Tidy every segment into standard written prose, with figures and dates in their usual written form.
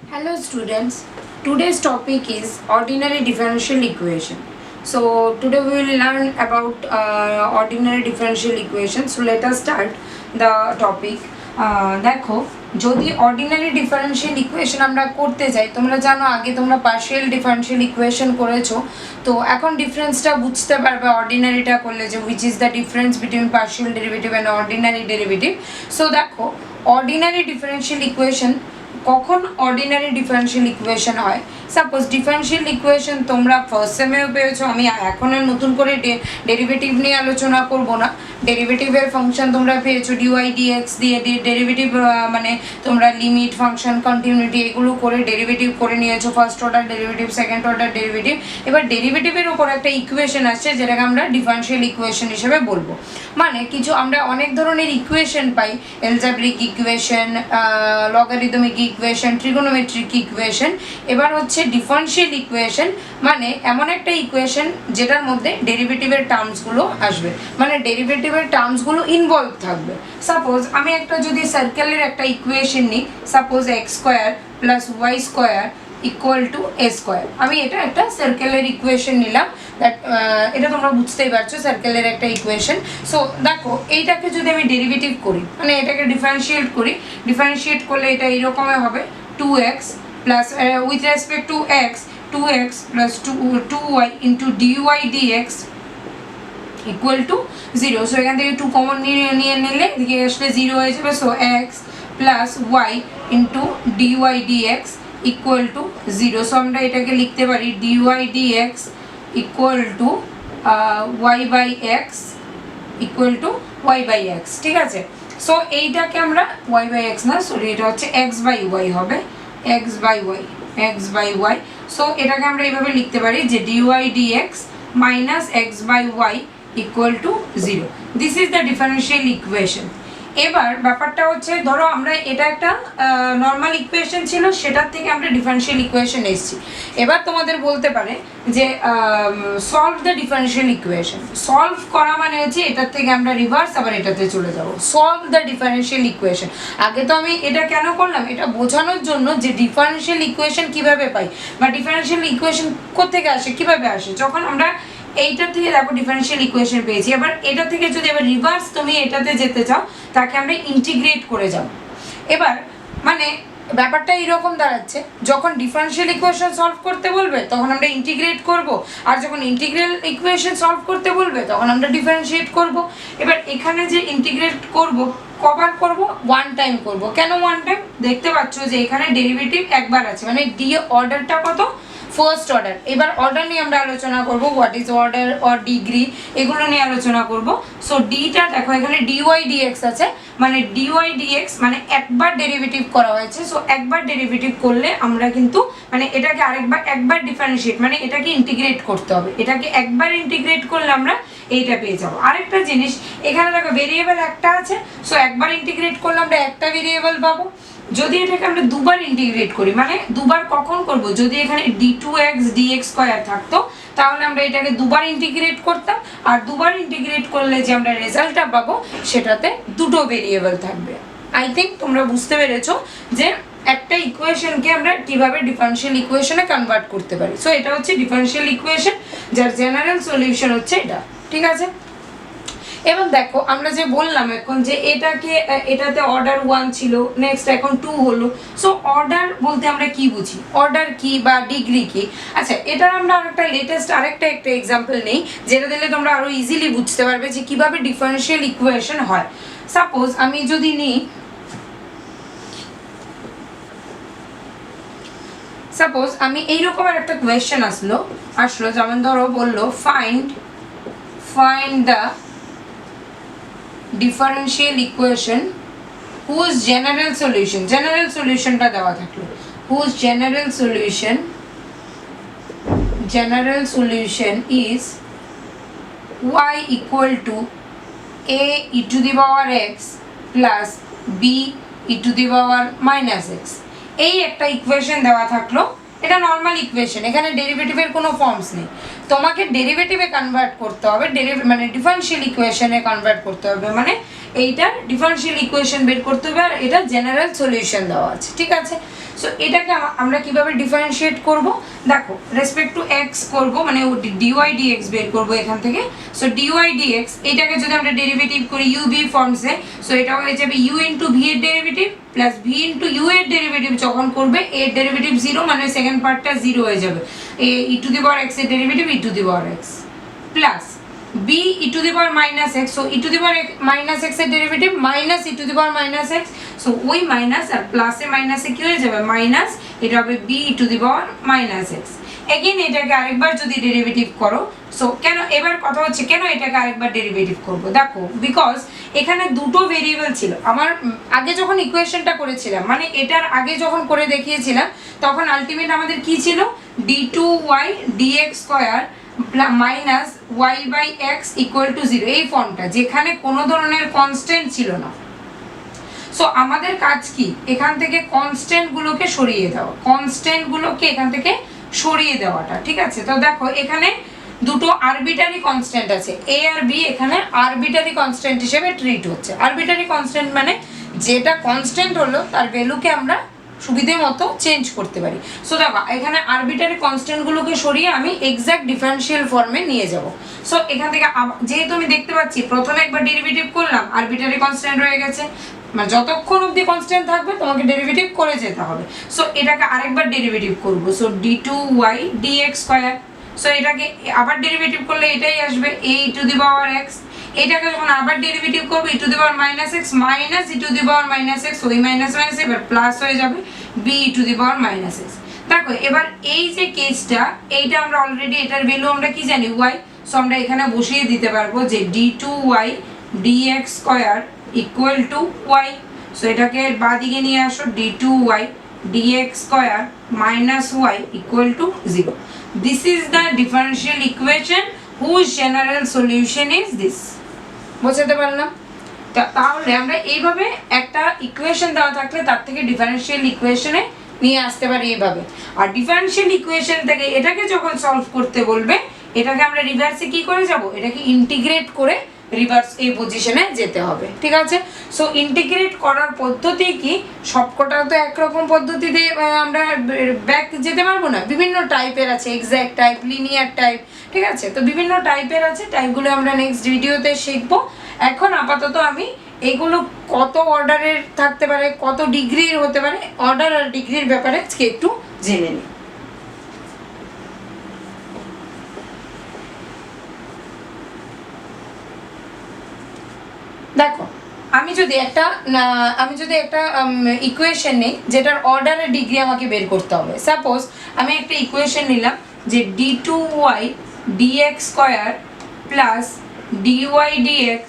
Hello students, today's topic is ordinary differential equation. So today we will learn about ordinary differential equation. So let us start the topic. দেখো যদি ordinary differential equation আমরা করতে যাই, তোমরা জানো আগে তোমরা পার্শিয়াল ডিফারেনশিয়াল ইকুয়েশন করেছো, তো এখন ডিফারেন্সটা বুঝতে পারবে অর্ডিনারিটা করলে যে which is the difference between partial derivative and ordinary derivative. So দেখো অর্ডিনারি ডিফারেনশিয়াল ইকুয়েশন কখন অর্ডিনারি ডিফারেনশিয়াল ইকুয়েশন হয়। সাপোজ ডিফারেনশিয়াল ইকুয়েশন তোমরা ফার্স্ট সেমেও পেয়েছো, আমি এখন আর নতুন করে ডেরিভেটিভ নিয়ে আলোচনা করব না। ডেরিভেটিভের ফাংশন তোমরা পেয়েছো ডিওয়াই ডিএক্স দিয়ে, ডেরিভেটিভ মানে তোমরা লিমিট ফাংশন কন্টিনিউটি এগুলো করে ডেরিভেটিভ করে নিয়েছো, first order derivative second order derivative. এবার ডেরিভেটিভের উপর একটা ইকুয়েশন আসছে যেটাকে আমরা ডিফারেনশিয়াল ইকুয়েশন হিসেবে বলবো। মানে কিছু আমরা অনেক ধরনের ইকুয়েশন পাই, algebraic equation, logarithmic equation, trigonometric equation. এবার হচ্ছে ডিফারেনশিয়াল ইকুয়েশন মানে এমন একটা ইকুয়েশন যেটার মধ্যে ডেরিভেটিভের টার্মসগুলো আসবে, মানে ডেরিভেটিভের টার্মসগুলো ইনভলভ থাকবে। সাপোজ আমি একটা যদি সার্কেলের একটা ইকুয়েশন নিই, suppose x square plus y square equal to a square. আমি এটা একটা সার্কেলের ইকুয়েশন নিলাম, দ্যাট এটা তোমরা বুঝতেই পারছো সার্কেলের একটা ইকুয়েশন। সো দেখো এইটাকে যদি আমি ডেরিভেটিভ করি, মানে এটাকে ডিফারেন্সিয়েট করি, ডিফারেন্সিয়েট করলে এটা এইরকমই হবে 2x plus with respect to x 2x plus 2y into dy dx equal to 0। So এখান থেকে 2 কমন নিয়ে নিলে এদিকে আসলে 0 হয়ে যাবে। So x plus y into dy dx equal to 0। So আমরা এটাকে লিখতে পারি dy dx equal to y by x equal to y by x. ঠিক আছে, সো এইটাকে আমরা ওয়াই বাই এক্স না, সরি এটা হচ্ছে এক্স বাই ওয়াই হবে, x by y, x by y. So এটাকে আমরা এইভাবে লিখতে পারি যে dy dx minus x by y equal to 0। This is the differential equation. এবার ব্যাপারটা হচ্ছে ধরো আমরা এটা একটা নর্মাল ইকুয়েশন ছিল, সেটার থেকে আমরা ডিফারেন্সিয়াল ইকুয়েশন এসেছি। এবার তোমাদের বলতে পারে যে solve the differential equation. Solve করা মানে হচ্ছে এটার থেকে আমরা রিভার্স আবার এটাতে চলে যাব। সলভ দ্য ডিফারেন্সিয়াল ইকুয়েশন, আগে তো আমি এটা কেন করলাম, এটা বোঝানোর জন্য যে ডিফারেন্সিয়াল ইকুয়েশন কিভাবে পাই বা ডিফারেন্সিয়াল ইকুয়েশন কোত্থেকে আসে, কিভাবে আসে। যখন আমরা এইটা থেকে দেখো ডিফারেন্সিয়াল ইকুয়েশন পেয়েছি, এবার এটা থেকে যদি এবার রিভার্স তুমি এটাতে যেতে চাও তাকে আমরা ইন্টিগ্রেট করে যাব। এবার মানে ব্যাপারটা এইরকম দাঁড়াচ্ছে, যখন ডিফারেন্সিয়াল ইকুয়েশন সলভ করতে বলবে তখন আমরা ইন্টিগ্রেট করব, আর যখন ইন্টিগ্রাল ইকুয়েশন সলভ করতে বলবে তখন আমরা ডিফারেন্সিয়েট করব। এবার এখানে যে ইন্টিগ্রেট করব কবার করব, ওয়ান টাইম করব। কেন ওয়ান টাইম, দেখতে পাচ্ছ যে এখানে ডেরিভেটিভ একবার আছে, মানে ডি অর্ডারটা কত, ফার্স্ট অর্ডার। এবার অর্ডার নিয়ে আমরা আলোচনা করব, what is order or degree, এগুলো নিয়ে আলোচনা করব। সো ডিটা দেখো এখানে ডিওয়াই ডিএক্স আছে, মানে ডিওয়াই ডিএক্স মানে একবার ডেরিভেটিভ করা হয়েছে। সো একবার ডেরিভেটিভ করলে আমরা কিন্তু মানে এটাকে একবার ডিফারেন্সিয়েট মানে এটাকে ইন্টিগ্রেট করতে হবে, এটাকে একবার ইন্টিগ্রেট করলে আমরা এইটা পেয়ে যাবো। আরেকটা জিনিস এখানে দেখো ভেরিয়েবল একটা আছে, সো একবার ইন্টিগ্রেট করলে আমরা একটা ভেরিয়েবল পাবো। যদি এটাকে আমরা দুবার ইন্টিগ্রেট করি, মানে দুবার কখন করব, যদি এখানে d2x dx স্কয়ার থাকতো তাহলে আমরা এটাকে দুবার ইন্টিগ্রেট করতাম, আর দুবার ইন্টিগ্রেট করলে যে আমরা রেজাল্টটা পাবো সেটাতে দুটো ভেরিয়েবল থাকবে। আই থিঙ্ক তোমরা বুঝতে পেরেছো যে একটা ইকুয়েশনকে আমরা কিভাবে ডিফারেন্সিয়াল ইকুয়েশনে কনভার্ট করতে পারি। সো এটা হচ্ছে ডিফারেন্সিয়াল ইকুয়েশন, যার জেনারেল সলিউশন হচ্ছে এটা। ঠিক আছে, এবার দেখো আমরা যে বললাম এখন যে এটাকে এটাতে অর্ডার 1 ছিল, নেক্সট এখন 2 হলো। সো অর্ডার বলতে আমরা কি বুঝি, অর্ডার কি বা ডিগ্রি কি। আচ্ছা এটার আমরা আরেকটা লেটেস্ট আরেকটা এক্সাম্পল নেই, যেটা দিলে তোমরা আরো ইজিলি বুঝতে পারবে যে কিভাবে ডিফারেন্সিয়াল ইকুয়েশন হয়। সাপোজ আমি যদি নিই, সাপোজ আমি এইরকম একটা কোয়েশ্চেন আসলো যেমন ধরো বললো find the differential equation whose general solution, general সলিউশনটা দেওয়া থাকলো, whose general solution is y equal to a e to the power x plus b e to the power minus x। এই একটা ইকুয়েশন দেওয়া থাকলো, এটা নর্মাল ইকুয়েশন, এখানে ডেরিভেটিভের কোনো ফর্মস নেই। তোমাকে ডেরিভেটিভে কনভার্ট করতে হবে, মানে ডিফারেনশিয়াল ইকুয়েশনে কনভার্ট করতে হবে, মানে এইটার ডিফারেনশিয়াল ইকুয়েশন বের করতে হবে আর এটা জেনারেল সলিউশন দেওয়া আছে, ঠিক আছে। সো এটাকে আমরা কিভাবে ডিফারেন্সিয়েট করব, দেখো রেসপেক্ট টু এক্স করব, মানে ডিওয়াই ডিএক্স বের করব এখান থেকে। সো ডিওয়াই ডিএক্স এটাকে যদি আমরা ডেরিভেটিভ করি ইউ বি ফর্মসে, সো এটা হয়ে যাবে ইউ ইন্টু ভি এর derivative plus v into u এর ডেরিভেটিভ যখন করবে এর ডেরিভেটিভ 0, মানে সেকেন্ড পার্টটা 0 হয়ে যাবে, ই টু দি পাওয়ার এক্স এর derivative E two the power x plus b e to the power minus x, so e to the power minus x এর derivative minus e to the power minus x, so ওই minus আর প্লাসে মাইনাসে কি হয়ে যাবে minus, এটা হবে b e to the power minus x। Again এটাকে আরেকবার যদি ডেরিভেটিভ করো, সো কেন এবার কথা হচ্ছে কেন এটাকে আরেকবার ডেরিভেটিভ করব, দেখো বিকজ এখানে দুটো ভেরিয়েবল ছিল আমার আগে যখন ইকুয়েশনটা করেছিলাম, মানে এটার আগে যখন করে দেখিয়েছিলাম তখন আলটিমেট আমাদের কি ছিল d2y dx square minus y by x equal to 0, এই ফর্মটা যেখানে কোনো ধরনের কনস্ট্যান্ট ছিল না। সো আমাদের কাজ কি এখান থেকে কনস্ট্যান্টগুলোকে সরিয়ে দেওয়া, কনস্ট্যান্টগুলোকে এখান থেকে সরিয়ে দেওয়াটা, ঠিক আছে। তো দেখো এখানে দুটো আরবিটারি কনস্ট্যান্ট আছে এ আর বি, এখানে আরবিটারি কনস্ট্যান্ট হিসেবে ট্রিট হচ্ছে। আরবিটারি কনস্ট্যান্ট মানে যেটা কনস্ট্যান্ট হলো তার ভ্যালুকে আমরা সুবিধে মতো চেঞ্জ করতে পারি। সো দেখো এখানে আরবিটারি কনস্ট্যান্টগুলোকে সরিয়ে আমি এক্সাক্ট ডিফারেনশিয়াল ফর্মে নিয়ে যাব। সো এখান থেকে যেহেতু আমি দেখতে পাচ্ছি প্রথমে একবার ডেরিভেটিভ করলাম আরবিটারি কনস্ট্যান্ট রয়ে গেছে, মানে যতক্ষণ অবধি কনস্ট্যান্ট থাকবে তোমাকে ডেরিভেটিভ করে যেতে হবে। সো এটাকে আরেকবার ডেরিভেটিভ করব, so d2y dx square, so এটাকে আবার ডেরিভেটিভ করলে এটাই আসবে a two the power x, এটাকে যখন আবার ডেরিভেটিভ করব e to the power minus x minus e to the power minus x, ওই মাইনাস মাইনাস এবার প্লাস হয়ে যাবে b e to the power minus x। দেখো এবার এই যে কেসটা এইটা আমরা অলরেডি এটার ভ্যালু আমরা কি জানি y, সো আমরা এখানে বসিয়ে দিতে পারবো যে d2y dx square equal to y, so এটাকে বাঁদিকে নিয়ে আসো d2y dx square minus y equal to 0। This is the differential equation whose general solution is this. বুঝতে পারলাম? তাহলে আমরা এইভাবে একটা ইকুয়েশন দেওয়া থাকলে তার থেকে ডিফারেনশিয়াল ইকুয়েশনে নিয়ে আসতে পারি এইভাবে। আর ডিফারেনশিয়াল ইকুয়েশন থেকে এটাকে যখন সলভ করতে বলবে এটাকে আমরা রিভার্সে কি করে যাব, এটাকে ইন্টিগ্রেট করে রিভার্স এই পজিশনে যেতে হবে, ঠিক আছে। সো ইন্টিগ্রেট করার পদ্ধতি কি, সবকটা তো একরকম পদ্ধতি দিয়ে আমরা ব্যাক যেতে পারবো না, বিভিন্ন টাইপের আছে, এক্সাক্ট টাইপ, লিনিয়ার টাইপ, ঠিক আছে। তো বিভিন্ন টাইপের আছে, টাইপগুলো আমরা নেক্সট ভিডিওতে শিখবো। এখন আপাতত আমি এগুলো কত অর্ডারের থাকতে পারে, কত ডিগ্রির হতে পারে, অর্ডার আর ডিগ্রির ব্যাপারে আজকে একটু জেনে নিই। দেখো আমি যদি একটা ইকুয়েশন নিই যেটার অর্ডার আর ডিগ্রি আমাকে বের করতে হবে। সাপোজ আমি একটা ইকুয়েশন নিলাম যে d2y dx square plus dy dx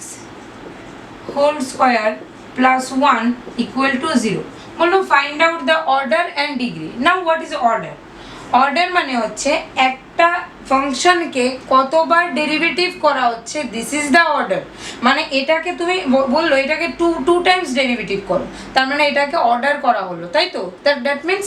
whole square plus 1 equal to 0। বললো find out the order and degree. Now what is order? Order মানে হচ্ছে একটা ফাংশনকে কতবার ডেরিভেটিভ করা হচ্ছে, দিস ইজ দ্য অর্ডার। মানে এটাকে তুমি বললো এটাকে টু টাইমস ডেরিভেটিভ করো, তার মানে এটাকে অর্ডার করা হলো, তাই তো। দ্যাট মিনস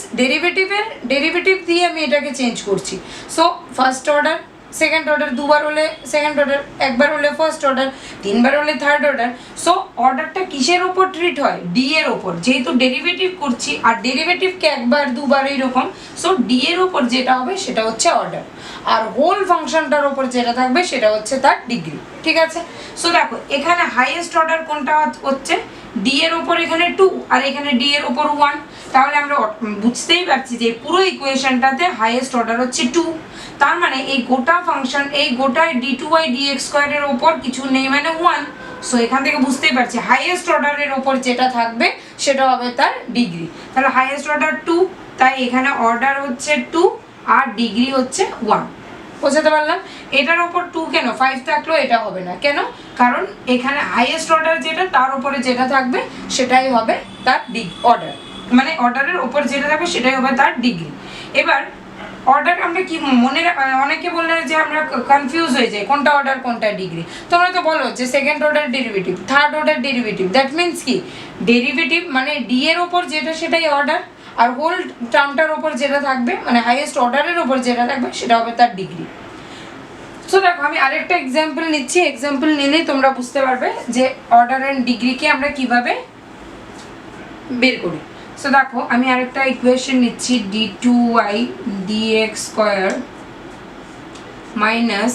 ডেরিভেটিভ দিয়ে আমি এটাকে চেঞ্জ করছি। So first order, second order, দুবার হলে সেকেন্ড অর্ডার, একবার হলে ফার্স্ট অর্ডার, তিনবার হলে থার্ড অর্ডার। সো অর্ডারটা কিসের ওপর ট্রিট হয়, ডি এর ওপর, যেহেতু ডেরিভেটিভ করছি আর ডেরিভেটিভকে একবার দুবার এইরকম, সো ডি এর ওপর যেটা হবে সেটা হচ্ছে অর্ডার, আর হোল ফাংশনটার ওপর যেটা থাকবে সেটা হচ্ছে তার ডিগ্রি, ঠিক আছে। সো দেখো এখানে হাইয়েস্ট অর্ডার কোনটা হচ্ছে, ডি এর ওপর এখানে 2 আর এখানে ডি এর ওপর 1, তাহলে আমরা বুঝতেই পারছি যে পুরো ইকুয়েশনটাতে হাইয়েস্ট অর্ডার হচ্ছে 2। তার মানে এই গোটা ফাংশন, এই গোটা d2y dx স্কয়ারের ওপর কিছু নেই মানে 1। সো এখান থেকে বুঝতেই পারছি হাইয়েস্ট অর্ডারের ওপর যেটা থাকবে সেটা হবে তার ডিগ্রি। তাহলে হাইয়েস্ট অর্ডার 2, তাই এখানে অর্ডার হচ্ছে 2 আর ডিগ্রি হচ্ছে 1। বুঝতে পারলাম? এটার ওপর 2 কেন, 5 থাকলেও এটা হবে না, কেন? কারণ এখানে হাইয়েস্ট অর্ডার যেটা তার উপরে যেটা থাকবে সেটাই হবে তার অর্ডার, মানে অর্ডারের ওপর যেটা থাকবে সেটাই হবে তার ডিগ্রি। এবার অর্ডার আমরা কি মনে, অনেকে বললে যে আমরা কনফিউজ হয়ে যাই কোনটা অর্ডার কোনটা ডিগ্রি। তোমরা তো বলো যে second order derivative, third order derivative, that means কি ডেরিভেটিভ মানে ডি এর ওপর যেটা সেটাই অর্ডার, আর হোল টার্মটার ওপর যেটা থাকবে মানে হাইয়েস্ট অর্ডারের ওপর যেটা থাকবে সেটা হবে তার ডিগ্রি। সো দেখো আমি আরেকটা এক্সাম্পল নিচ্ছি, এক্সাম্পল নিলেই তোমরা বুঝতে পারবে যে অর্ডার অ্যান্ড ডিগ্রিকে আমরা কিভাবে বের করি। সো দেখো আমি আরেকটা ইকুয়েশন নিচ্ছি, d2y dx square minus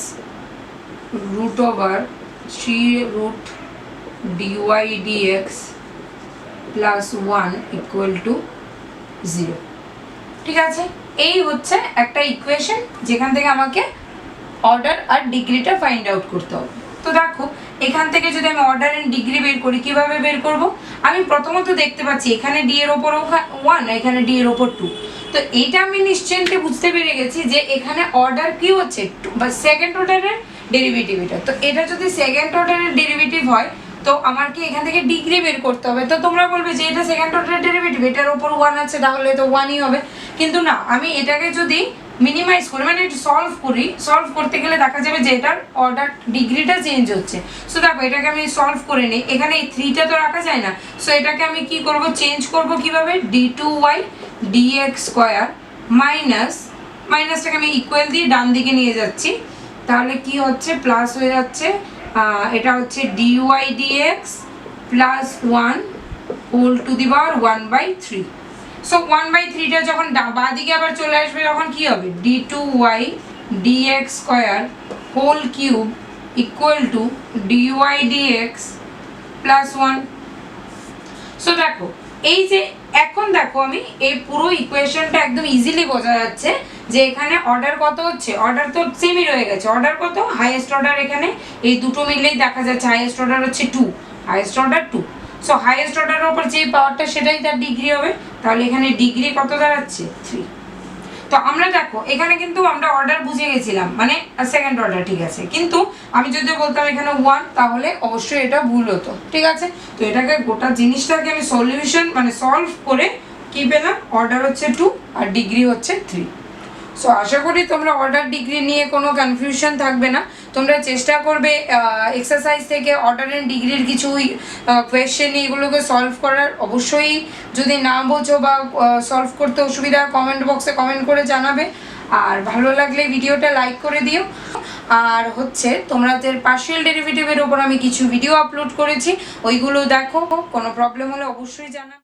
root over 3 root dy dx plus 1 equal to 0। ঠিক আছে, এই হচ্ছে একটা ইকুয়েশন যেখান থেকে আমাকে অর্ডার আর ডিগ্রিটা ফাইন্ড আউট করতে হবে। তো দেখো এখান থেকে যদি আমি অর্ডার এন্ড ডিগ্রি বের করি, কিভাবে বের করব? আমি প্রথমত দেখতে পাচ্ছি এখানে ডি এর ওপর 1, এখানে ডি এর ওপর 2। তো এইটা আমি নিশ্চিন্তে বুঝতে পেরে গেছি যে এখানে অর্ডার কি হচ্ছে, বা সেকেন্ড অর্ডারের ডেরিভেটিভ এটা। তো এটা যদি সেকেন্ড অর্ডারের ডেরিভেটিভ হয় তো আমার কি এখান থেকে ডিগ্রি বের করতে হবে। তো তোমরা বলবে যে এটা সেকেন্ড অর্ডারের ডেরিভেটিভ, এটার ওপর 1 আছে, তাহলে তো 1ই হবে। কিন্তু না, আমি এটাকে যদি মিনিমাইজ করি, মানে সলভ করি, সলভ করতে গেলে দেখা যাবে যে এটার অর্ডার ডিগ্রিটা চেঞ্জ হচ্ছে। সো দেখো এটাকে আমি সলভ করে নিই, এখানে এই 3টা তো রাখা যায় না। সো এটাকে আমি কি করব, চেঞ্জ করব কিভাবে, d2y dx স্কয়ার মাইনাস, মাইনাসটাকে আমি ইকুয়াল দিয়ে ডান দিকে নিয়ে যাচ্ছি, তাহলে কি হচ্ছে প্লাস হয়ে যাচ্ছে, এটা হচ্ছে dy dx plus 1 whole to the power 1/3। So 1/3টা যখন বাঁ দিকে আবার চলে আসবে তখন কি হবে, d2y dx square whole cube equal to dy dx plus 1। So দেখো এই যে এখন দেখো আমি এই পুরো ইকুয়েশনটা একদম ইজিলি বোঝা যাচ্ছে যে এখানে অর্ডার কত হচ্ছে, অর্ডার তো সেমই রয়ে গেছে। অর্ডার কত, হাইয়েস্ট অর্ডার, এখানে এই দুটো মিললেই দেখা যাচ্ছে হাইয়েস্ট অর্ডার হচ্ছে 2, হাইয়েস্ট অর্ডার 2। সো হাইয়েস্ট অর্ডারের উপর যে পাওয়ারটা সেটাই তার ডিগ্রি হবে, তাহলে এখানে ডিগ্রি কত দাঁড়াচ্ছে 3। তো আমরা দেখো এখানে কিন্তু আমরা অর্ডার বুঝে গেছিলাম, মানে সেকেন্ড অর্ডার, ঠিক আছে। কিন্তু আমি যদি বলতাম এখানে 1, তাহলে অবশ্যই এটা ভুল হতো, ঠিক আছে। তো এটাকে গোটা জিনিসটাকে আমি সলিউশন মানে সলভ করে কি পেলাম, অর্ডার হচ্ছে 2 আর ডিগ্রি হচ্ছে 3। সো আশা করি তোমরা অর্ডার ডিগ্রি নিয়ে কোনো কনফিউশন থাকবে না। তোমরা চেষ্টা করবে এক্সারসাইজ থেকে অর্ডার অ্যান্ড ডিগ্রির কিছু কোয়েশ্চেন এগুলোকে সলভ করার। অবশ্যই যদি না বোঝো বা সলভ করতে অসুবিধা, কমেন্ট বক্সে কমেন্ট করে জানাবে। আর ভালো লাগলে ভিডিওটা লাইক করে দিও। আর হচ্ছে তোমাদের পার্শিয়াল ডেরিভেটিভের ওপর আমি কিছু ভিডিও আপলোড করেছি, ওইগুলো দেখো। কোনো প্রবলেম হলে অবশ্যই জানাবে।